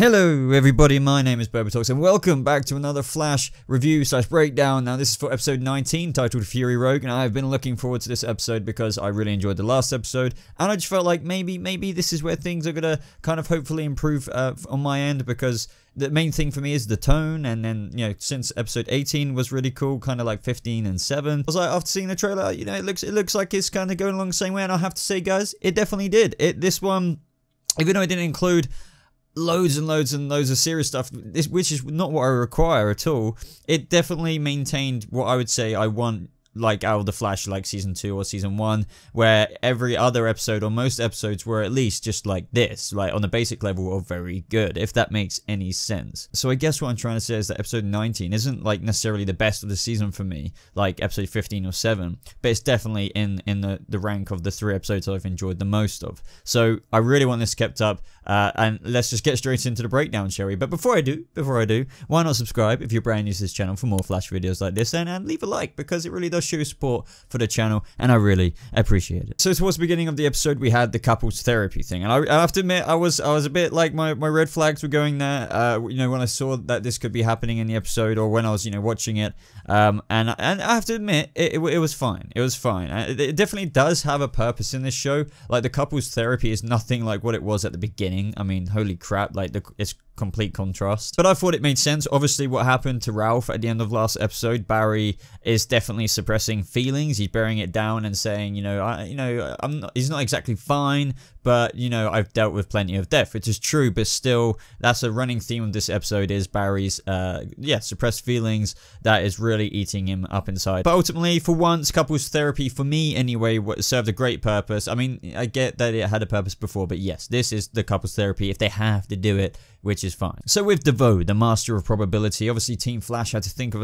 Hello everybody, my name is BobaTalks and welcome back to another Flash review / breakdown. Now this is for episode 19 titled Fury Rogue, and I've been looking forward to this episode because I really enjoyed the last episode and I just felt like maybe this is where things are gonna kind of hopefully improve on my end, because the main thing for me is the tone. And then, you know, since episode 18 was really cool, kind of like 15 and 7, I was like, after seeing the trailer, you know, it looks like it's kind of going along the same way, and I have to say, guys, it definitely did. This one, even though it didn't include loads and loads of serious stuff, which is not what I require at all, it definitely maintained what I would say I want, like out of the Flash, like season 2 or season 1, where every other episode or most episodes were at least just like this, like on the basic level of very good, if that makes any sense. So I guess what I'm trying to say is that episode 19 isn't like necessarily the best of the season for me, like episode 15 or 7, but it's definitely in the rank of the 3 episodes I've enjoyed the most of. So I really want this kept up, and let's just get straight into the breakdown, shall we? But before I do, why not subscribe if you're brand new to this channel for more Flash videos like this, and leave a like, because it really does show support for the channel and I really appreciate it. So towards the beginning of the episode we had the couples therapy thing, and I have to admit I was a bit like, my red flags were going there, you know, when I saw that this could be happening in the episode, or when I was, you know, watching it, and I have to admit it was fine. It was fine. It definitely does have a purpose in this show. Like, the couples therapy is nothing like what it was at the beginning. I mean, holy crap, like it's complete contrast. But I thought it made sense. Obviously, what happened to Ralph at the end of last episode, Barry is definitely suppressing feelings. He's burying it down and saying, he's not exactly fine, but, you know, I've dealt with plenty of death, which is true, but still, that's a running theme of this episode, is Barry's, suppressed feelings that is really eating him up inside. But ultimately, for once, couples therapy, for me anyway, served a great purpose. I mean, I get that it had a purpose before, but yes, this is the couples therapy if they have to do it, which is fine. So with DeVoe, the master of probability, obviously Team Flash had to think of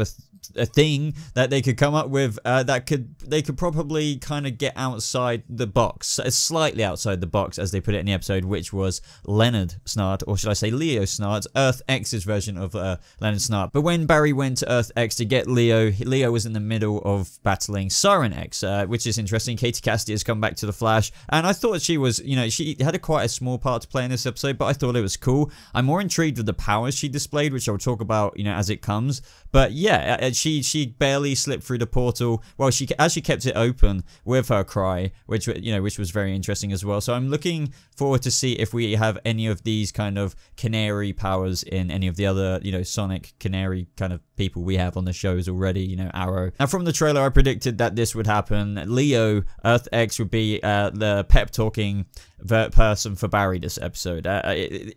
a thing that they could come up with they could probably kind of get outside the box, slightly outside the box, as they put it in the episode, which was Leonard Snart, or should I say Leo Snart, Earth X's version of Leonard Snart. But when Barry went to Earth X to get Leo was in the middle of battling Siren X, which is interesting. Cassidy has come back to the Flash, and I thought she was, you know, she had quite a small part to play in this episode, but I thought it was cool. I'm more intrigued with the powers she displayed, which I'll talk about, you know, as it comes. But yeah, she barely slipped through the portal. Well, she actually kept it open with her cry, which was very interesting as well. So I'm looking forward to see if we have any of these kind of canary powers in any of the other, you know, Sonic Canary kind of people we have on the shows already, you know, Arrow. Now, from the trailer, I predicted that this would happen. Leo, Earth X, would be the pep talking person for Barry this episode.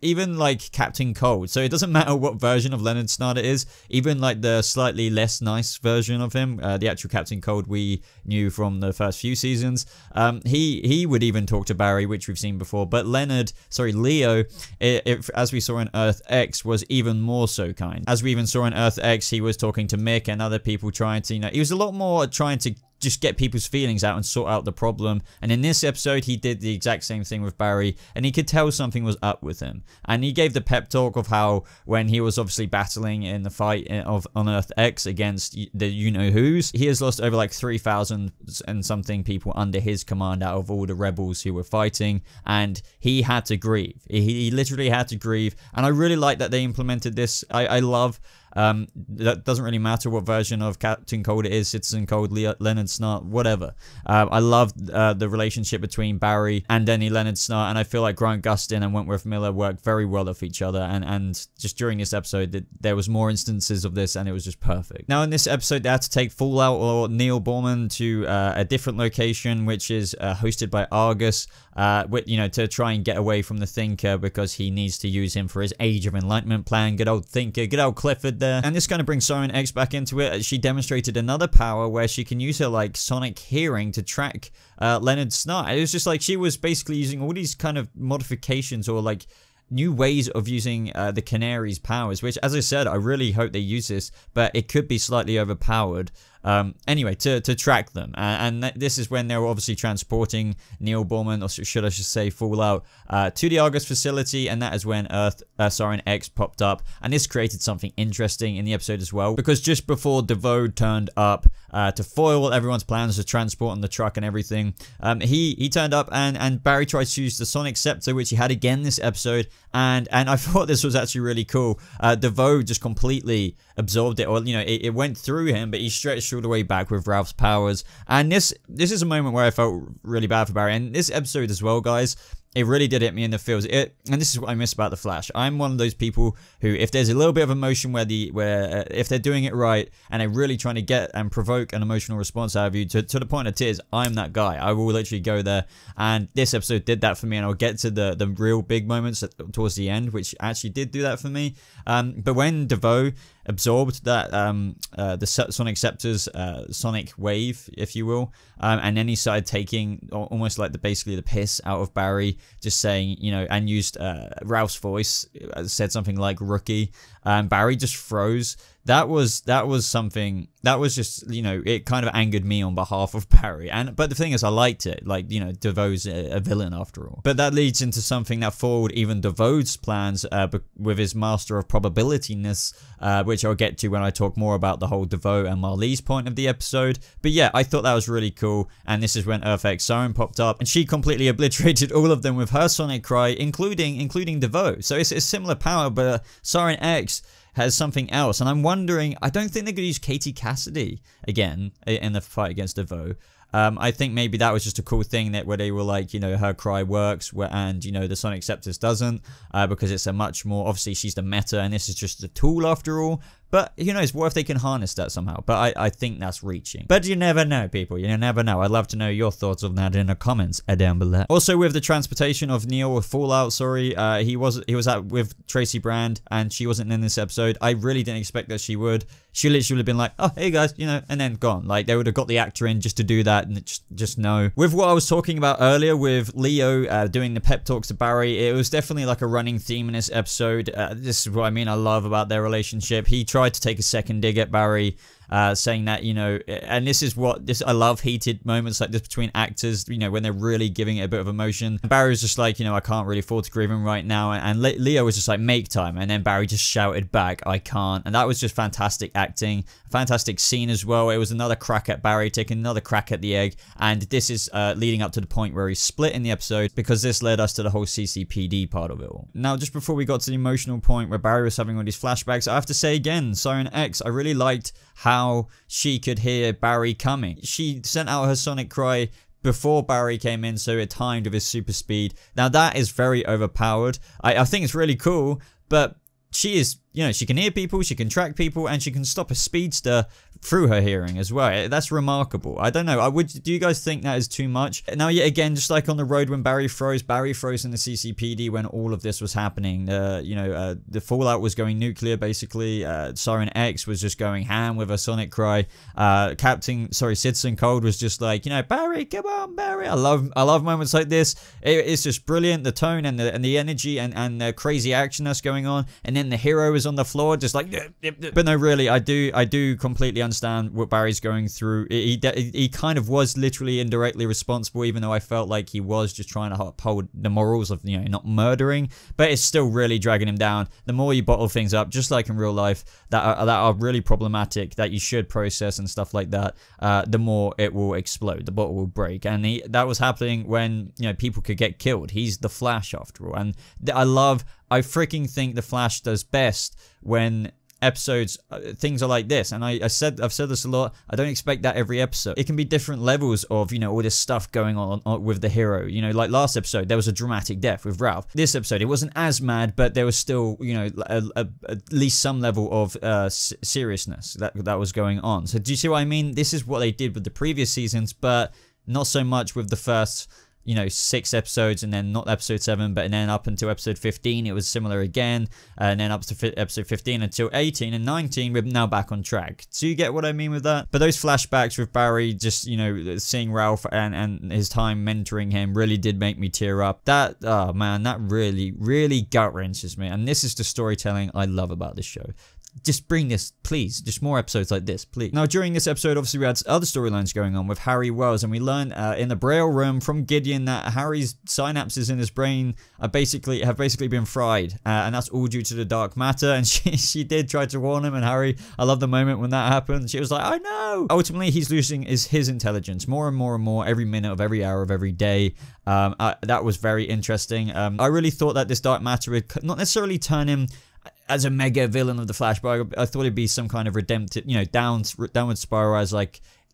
Even like Captain Cold. So it doesn't matter what version of Leonard Snart it is, even like the slightly less nice version of him, the actual Captain Cold we knew from the first few seasons, he would even talk to Barry, which we've seen before. But Leo, as we saw in Earth X, was even more so kind. As we even saw in Earth X, he was talking to Mick and other people, trying to, you know, he was a lot more trying to just get people's feelings out and sort out the problem. And in this episode, he did the exact same thing with Barry, and he could tell something was up with him. And he gave the pep talk of how, when he was obviously battling in the fight on Earth X against the you-know-whos, he has lost over like 3,000 and something people under his command out of all the rebels who were fighting, and he had to grieve. He literally had to grieve, and I really like that they implemented this. I love that doesn't really matter what version of Captain Cold it is, Citizen Cold, Leonard Snart, whatever. I love the relationship between Barry and Denny, Leonard Snart, and I feel like Grant Gustin and Wentworth Miller work very well off each other, and just during this episode there was more instances of this, and it was just perfect. Now in this episode they had to take Fallout or Neil Borman to a different location, which is hosted by Argus, you know, to try and get away from the Thinker, because he needs to use him for his Age of Enlightenment plan. Good old Thinker, good old Clifford there. And this kind of brings Siren X back into it. She demonstrated another power where she can use her like sonic hearing to track Leonard Snart. It was just like she was basically using all these kind of modifications, or like new ways of using the Canary's powers, which, as I said, I really hope they use this, but it could be slightly overpowered. Anyway, to track them, and this is when they were obviously transporting Neil Borman, or should I just say Fallout, to the Argus facility, and that is when Siren X popped up, and this created something interesting in the episode as well, because just before DeVoe turned up, to foil everyone's plans to transport on the truck and everything. He turned up, and Barry tried to use the Sonic Scepter, which he had again this episode, and I thought this was actually really cool. DeVoe just completely absorbed it, or it went through him, but he stretched all the way back with Ralph's powers. And this is a moment where I felt really bad for Barry, and this episode as well, guys. It really did hit me in the feels. And this is what I miss about The Flash. I'm one of those people who, if there's a little bit of emotion where if they're doing it right and they're really trying to get and provoke an emotional response out of you to the point of tears, I'm that guy. I will literally go there. And this episode did that for me. And I'll get to the real big moments towards the end, which actually did do that for me. But when DeVoe absorbed that the Sonic Scepter's sonic wave, if you will, and then he started taking almost like basically the piss out of Barry, just saying, and used Ralph's voice, said something like rookie. Barry just froze. That was something that was just, it kind of angered me on behalf of Barry. But the thing is, I liked it. Like, DeVoe's a villain after all. But that leads into something that foiled even DeVoe's plans with his Master of Probability-ness, which I'll get to when I talk more about the whole DeVoe and Marlize point of the episode. But yeah, I thought that was really cool. And this is when Earth X Siren popped up, and she completely obliterated all of them with her sonic cry, including DeVoe. So it's a similar power, but Siren X has something else, and I'm wondering, I don't think they're going to use Cassidy again in the fight against DeVoe. I think maybe that was just a cool thing where they were like, her cry works, and the Sonic Scepter's doesn't, because it's a much more, obviously she's the meta, and this is just a tool after all. But who knows, what if they can harness that somehow? But I think that's reaching. But you never know, people. You never know. I'd love to know your thoughts on that in the comments down below. Also, with the transportation of Neil with Fallout, he was out with Tracy Brand, and she wasn't in this episode. I really didn't expect that she would. She literally would have been like, oh, hey guys, and then gone. Like, they would have got the actor in just to do that, and just no. With what I was talking about earlier with Leo doing the pep talks to Barry, it was definitely like a running theme in this episode. This is what I mean I love about their relationship. He tried to take a second dig at Barry, saying that, and this is I love heated moments like this between actors, when they're really giving it a bit of emotion. And Barry was just like, I can't really afford to grieve him right now. And Leo was just like, make time. And then Barry just shouted back, I can't. And that was just fantastic acting, fantastic scene as well. It was another crack at Barry, taking another crack at the egg. And this is leading up to the point where he split in the episode, because this led us to the whole CCPD part of it all. Now, just before we got to the emotional point where Barry was having all these flashbacks, I have to say again, Siren X, I really liked how she could hear Barry coming. She sent out her sonic cry before Barry came in, so it timed with his super speed. Now that is very overpowered. I think it's really cool, but she is, she can hear people, she can track people, and she can stop a speedster through her hearing as well. That's remarkable. I don't know. Do you guys think that is too much? Now, yet again, just like on the road when Barry froze in the CCPD when all of this was happening. The Fallout was going nuclear, basically. Siren X was just going ham with a sonic cry. Citizen Cold was just like, Barry, come on, Barry. I love moments like this. It's just brilliant. The tone and the energy and the crazy action that's going on. And then the hero is on the floor, just like, but no, really, I do completely understand what Barry's going through. He kind of was literally indirectly responsible, even though I felt like he was just trying to uphold the morals of, not murdering, but it's still really dragging him down. The more you bottle things up, just like in real life, that are really problematic, that you should process and stuff like that, the more it will explode, the bottle will break. And that was happening when, people could get killed. He's the Flash after all. And I freaking think the Flash does best when episodes, things are like this. And I've said this a lot. I don't expect that every episode. It can be different levels of, all this stuff going on with the hero. Like last episode, there was a dramatic death with Ralph. This episode, it wasn't as mad, but there was still, at least some level of seriousness that was going on. So do you see what I mean? This is what they did with the previous seasons, but not so much with the first 6 episodes, and then not episode 7, but then up until episode 15 it was similar again, and then up to episode 15 until 18 and 19 we're now back on track. Do you get what I mean with that? But those flashbacks with Barry, just seeing Ralph and his time mentoring him, really did make me tear up. That, oh man, that really gut wrenches me. And this is the storytelling I love about this show. just bring this, please. Just more episodes like this, please. Now, during this episode, obviously, we had other storylines going on with Harry Wells, and we learned in the Braille room from Gideon that Harry's synapses in his brain have basically been fried, and that's all due to the dark matter. And she did try to warn him, and Harry, I love the moment when that happened. She was like, I know. Ultimately, he's losing his intelligence more and more and more every minute of every hour of every day. That was very interesting. I really thought that this dark matter would not necessarily turn him as a mega villain of the Flash, but I thought it'd be some kind of redemptive, downward spiral, as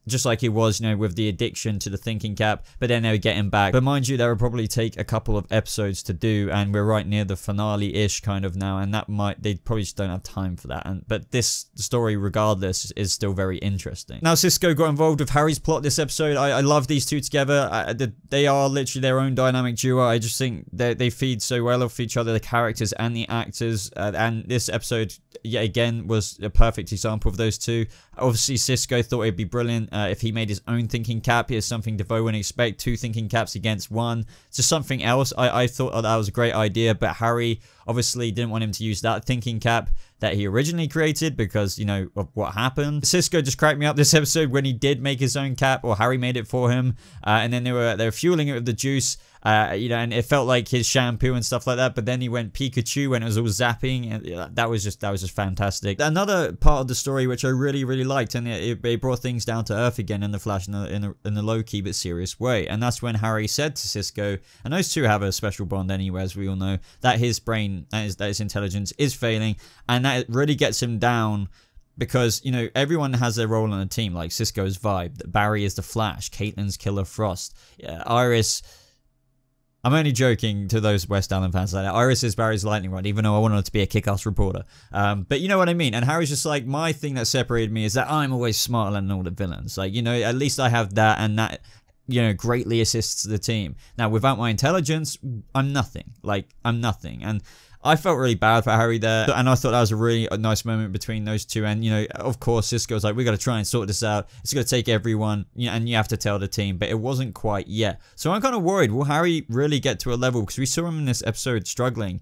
just like it was, with the addiction to the thinking cap, but then they would get him back. But mind you, that would probably take a couple of episodes to do, and we're right near the finale-ish kind of now, and they probably just don't have time for that. But this story, regardless, is still very interesting. Now, Cisco got involved with Harry's plot this episode. I love these two together. They are literally their own dynamic duo. I just think they feed so well off each other, the characters and the actors, and this episode, yet again, was a perfect example of those two. Obviously, Cisco thought it'd be brilliant if he made his own thinking cap. Here's something DeVoe wouldn't expect. 2 thinking caps against 1. Just something else. I thought that was a great idea, but Harry obviously didn't want him to use that thinking cap that he originally created because, of what happened. Cisco just cracked me up this episode when he did make his own cap, or Harry made it for him, and then they were fueling it with the juice, and it felt like his shampoo and stuff like that, but then he went Pikachu when it was all zapping, and that was just fantastic. Another part of the story which I really, really liked, and it brought things down to earth again in the Flash in a low-key but serious way, and that's when Harry said to Cisco, and those two have a special bond anyway, as we all know, that his brain, that his intelligence is failing, and that really gets him down. Because, everyone has their role on a team, like Cisco's Vibe, Barry is the Flash, Caitlin's Killer Frost, Iris, I'm only joking to those West Allen fans like that. Iris is Barry's lightning rod, even though I wanted her to be a kick-ass reporter. But you know what I mean. And Harry's just like, my thing that separated me is that I'm always smarter than all the villains. Like, at least I have that, and that, greatly assists the team. Now, without my intelligence, I'm nothing. Like, I'm nothing. And I felt really bad for Harry there, and I thought that was a really nice moment between those two. And, of course, Cisco's like, we got to try and sort this out. It's going to take everyone, and you have to tell the team, but it wasn't quite yet. So I'm kind of worried, will Harry really get to a level, because we saw him in this episode struggling.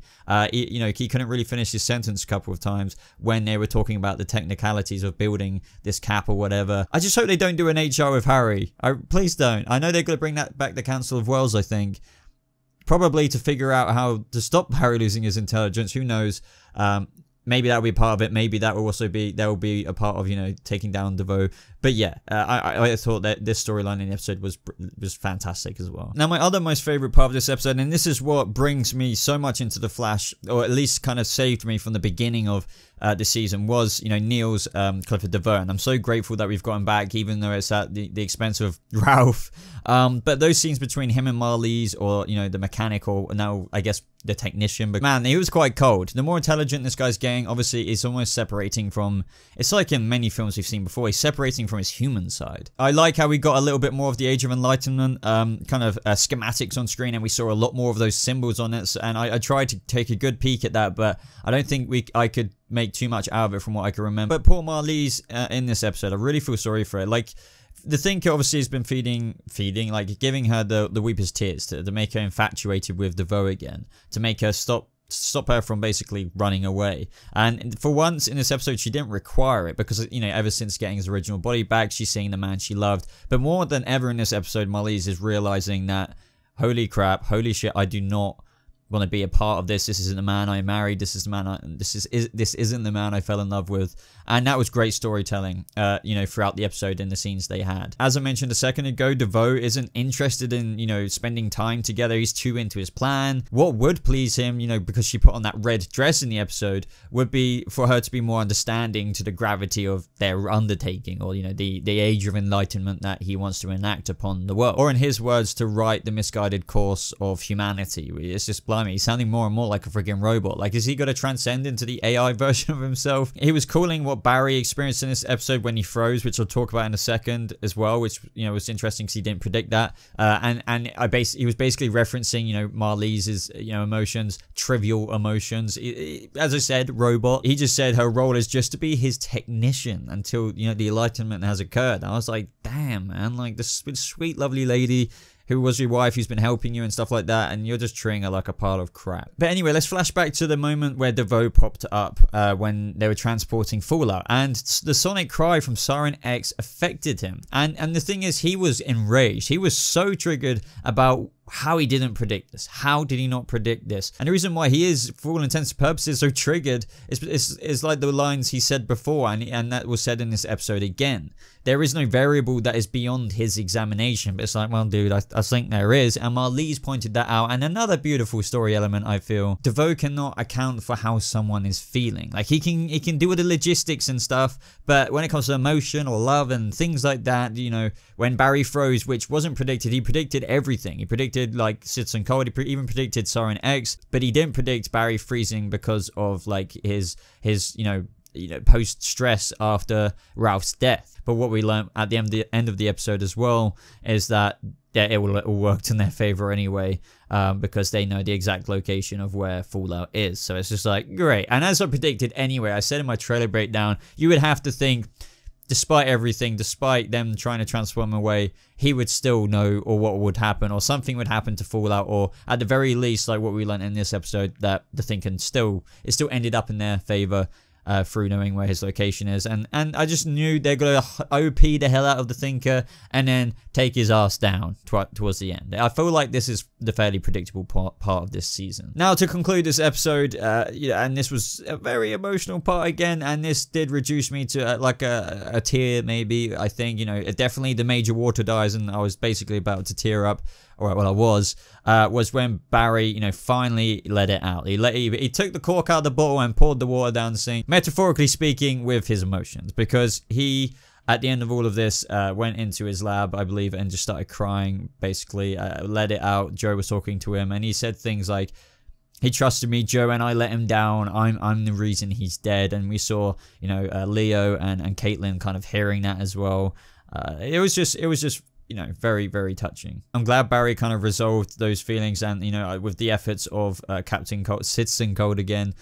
He couldn't really finish his sentence a couple of times when they were talking about the technicalities of building this cap or whatever. I just hope they don't do an HR with Harry. Please don't. I know they're going to bring that back, the Council of Wells, I think. Probably to figure out how to stop Harry losing his intelligence. Who knows? Maybe that'll be part of it. Maybe that will also be, a part of, taking down DeVoe. But yeah, I thought that this storyline in the episode was fantastic as well. Now, my other most favorite part of this episode, and this is what brings me so much into the Flash, or at least kind of saved me from the beginning of the season, was, Neil's Clifford DeVoe. And I'm so grateful that we've gotten back, even though it's at the expense of Ralph. But those scenes between him and Marlize, or, the mechanic, or now, I guess, the technician, but man, he was quite cold. The more intelligent this guy's getting, obviously, is almost separating from, it's like in many films we've seen before, he's separating from his human side. I like how we got a little bit more of the Age of Enlightenment kind of schematics on screen, and we saw a lot more of those symbols on it, and I tried to take a good peek at that, but I don't think I could make too much out of it from what I can remember. But poor Marlize in this episode, I really feel sorry for her. Like, the Thinker obviously has been feeding, like giving her the weeper's tears to make her infatuated with DeVoe again, to make her stop her from basically running away. And for once in this episode, she didn't require it, because, ever since getting his original body back, she's seeing the man she loved. But more than ever in this episode, Marlize is realizing that, holy crap, holy shit, I do not want to be a part of this. This isn't the man I married. This is the man this isn't the man I fell in love with. And that was great storytelling, throughout the episode and the scenes they had. As I mentioned a second ago, DeVoe isn't interested in, spending time together. He's too into his plan. What would please him, because she put on that red dress in the episode, would be for her to be more understanding to the gravity of their undertaking, or, the age of enlightenment that he wants to enact upon the world. Or in his words, to right the misguided course of humanity. It's just, blimey, he's sounding more and more like a freaking robot. Like, is he going to transcend into the AI version of himself? He was calling what Barry experienced in this episode when he froze, which I'll talk about in a second as well, which, was interesting because he didn't predict that. And he was basically referencing, Marlize's, emotions, trivial emotions. As I said, robot. He just said her role is just to be his technician until, the enlightenment has occurred. And I was like, damn, man, like, this sweet, lovely lady who was your wife, who's been helping you and stuff like that, and you're just treating her like a pile of crap. But anyway, let's flash back to the moment where DeVoe popped up when they were transporting Fallout, and the sonic cry from Siren X affected him. And the thing is, he was enraged. He was so triggered about how he didn't predict this. How did he not predict this? And the reason why he is, for all intents and purposes, so triggered is like the lines he said before, and that was said in this episode again. There is no variable that is beyond his examination. But it's like, well, dude, I think there is. And Marlize pointed that out. And another beautiful story element, I feel. DeVoe cannot account for how someone is feeling. Like, he can do with the logistics and stuff, but when it comes to emotion or love and things like that, you know, when Barry froze, which wasn't predicted, he predicted everything. He predicted, like, Citizen Cold. He even predicted Siren X, but he didn't predict Barry freezing because of, like, his you know, post-stress after Ralph's death. But what we learned at the end of the episode as well is that it all worked in their favor anyway, because they know the exact location of where Fallout is. So it's just like, great. And as I predicted anyway, I said in my trailer breakdown, you would have to think, despite everything, despite them trying to transform him away, he would still know, or what would happen, or something would happen to Fallout, or at the very least, like what we learned in this episode, that the thinking it still ended up in their favor. Through knowing where his location is, and I just knew they're gonna OP the hell out of the Thinker and then take his ass down towards the end. I feel like this is the fairly predictable part of this season. Now, to conclude this episode, and this was a very emotional part again, and this did reduce me to like a tear, maybe. I think, you know, definitely the Major Water dies, and I was basically about to tear up. Or, well, I was when Barry, you know, finally let it out. He took the cork out of the bottle and poured the water down the sink, metaphorically speaking, with his emotions, because he, at the end of all of this, went into his lab, I believe, and just started crying, basically, let it out. Joe was talking to him, and he said things like, he trusted me, Joe, and I let him down. I'm the reason he's dead. And we saw, you know, Leo and Caitlin kind of hearing that as well. It was just, you know, very, very touching. I'm glad Barry kind of resolved those feelings, and, you know, with the efforts of Captain Cold, Citizen Cold again,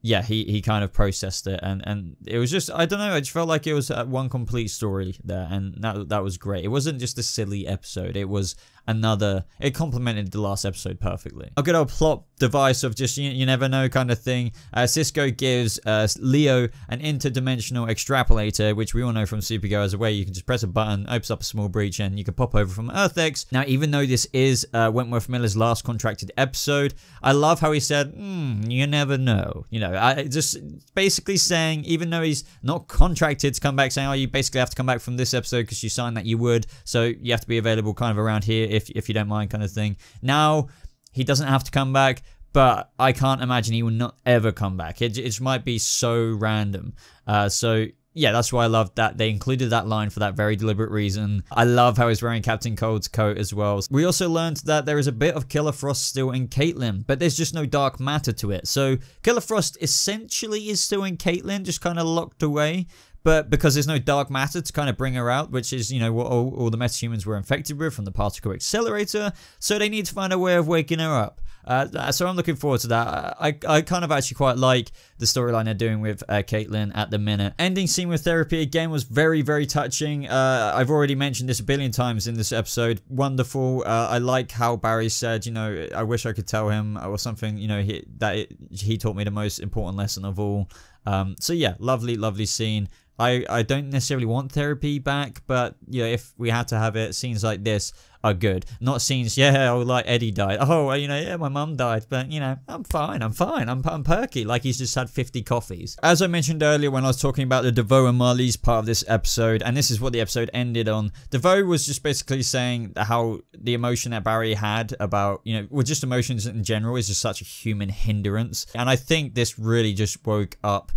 yeah, he kind of processed it, and it was just, I don't know, I just felt like it was one complete story there, and that was great. It wasn't just a silly episode, it was it complemented the last episode perfectly. A good old plot device of just, you never know kind of thing. Cisco gives Leo an interdimensional extrapolator, which we all know from Supergirl as a way you can just press a button, opens up a small breach, and you can pop over from Earth X. Now, even though this is Wentworth Miller's last contracted episode, I love how he said, you never know. You know, just basically saying, even though he's not contracted to come back, saying, oh, you basically have to come back from this episode because you signed that you would, so you have to be available kind of around here if you don't mind, kind of thing. Now, he doesn't have to come back, but I can't imagine he will not ever come back. It might be so random. So yeah, that's why I love that they included that line for that very deliberate reason. I love how he's wearing Captain Cold's coat as well. We also learned that there is a bit of Killer Frost still in Caitlin, but there's just no dark matter to it. So Killer Frost essentially is still in Caitlin, just kind of locked away. But because there's no dark matter to kind of bring her out, which is, you know, what all the metahumans were infected with from the particle accelerator, so they need to find a way of waking her up. So I'm looking forward to that. I kind of actually quite like the storyline they're doing with Caitlin at the minute. Ending scene with therapy again was very, very touching. I've already mentioned this a billion times in this episode. Wonderful. I like how Barry said, you know, I wish I could tell him or something, you know, he taught me the most important lesson of all. So yeah, lovely, lovely scene. I don't necessarily want therapy back, but you know, if we had to have it, scenes like this are good. Not scenes, yeah, oh, like Eddie died. Oh, you know, yeah, my mum died, but you know, I'm fine. I'm perky, like he's just had 50 coffees. As I mentioned earlier when I was talking about the DeVoe and Marlize part of this episode, and this is what the episode ended on, DeVoe was just basically saying how the emotion that Barry had about, you know, well, just emotions in general is just such a human hindrance. And I think this really just woke up,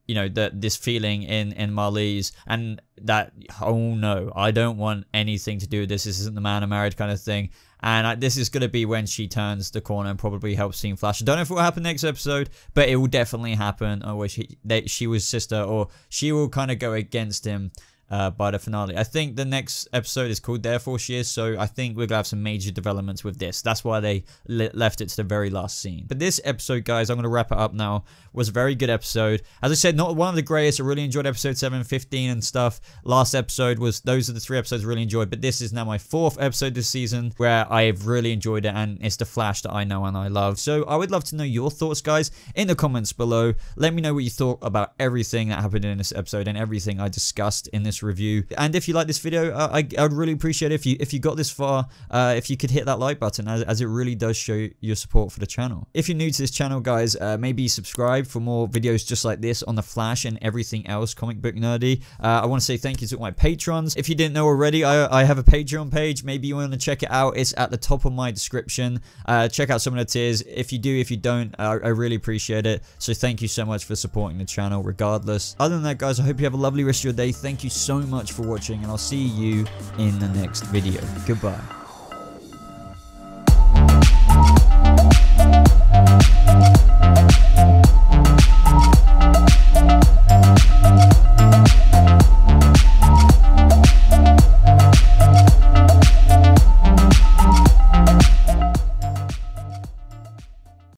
you know, this feeling in Marlize, and that, oh no, I don't want anything to do with this. This isn't the man I'm married kind of thing. And this is going to be when she turns the corner and probably helps Team Flash. I don't know if it will happen next episode, but it will definitely happen. Or she was sister, or she will kind of go against him by the finale. I think the next episode is called Therefore She Is, so I think we're gonna have some major developments with this. That's why they left it to the very last scene. But this episode, guys, I'm gonna wrap it up now, was a very good episode. As I said, not one of the greatest. I really enjoyed episode 7, 15 and stuff. Last episode was, those are the 3 episodes I really enjoyed, but this is now my 4th episode this season where I've really enjoyed it, and it's the Flash that I know and I love. So I would love to know your thoughts, guys, in the comments below. Let me know what you thought about everything that happened in this episode and everything I discussed in this review. And if you like this video, I'd really appreciate it if you got this far, if you could hit that like button, as it really does show your support for the channel. If you're new to this channel, guys, maybe subscribe for more videos just like this on the Flash and everything else comic book nerdy. I want to say thank you to my patrons. If you didn't know already, I have a Patreon page. Maybe you want to check it out. It's at the top of my description. Check out some of the tiers. If you do, if you don't, I really appreciate it. So thank you so much for supporting the channel regardless. Other than that, guys, I hope you have a lovely rest of your day. Thank you so much for watching, and I'll see you in the next video. Goodbye.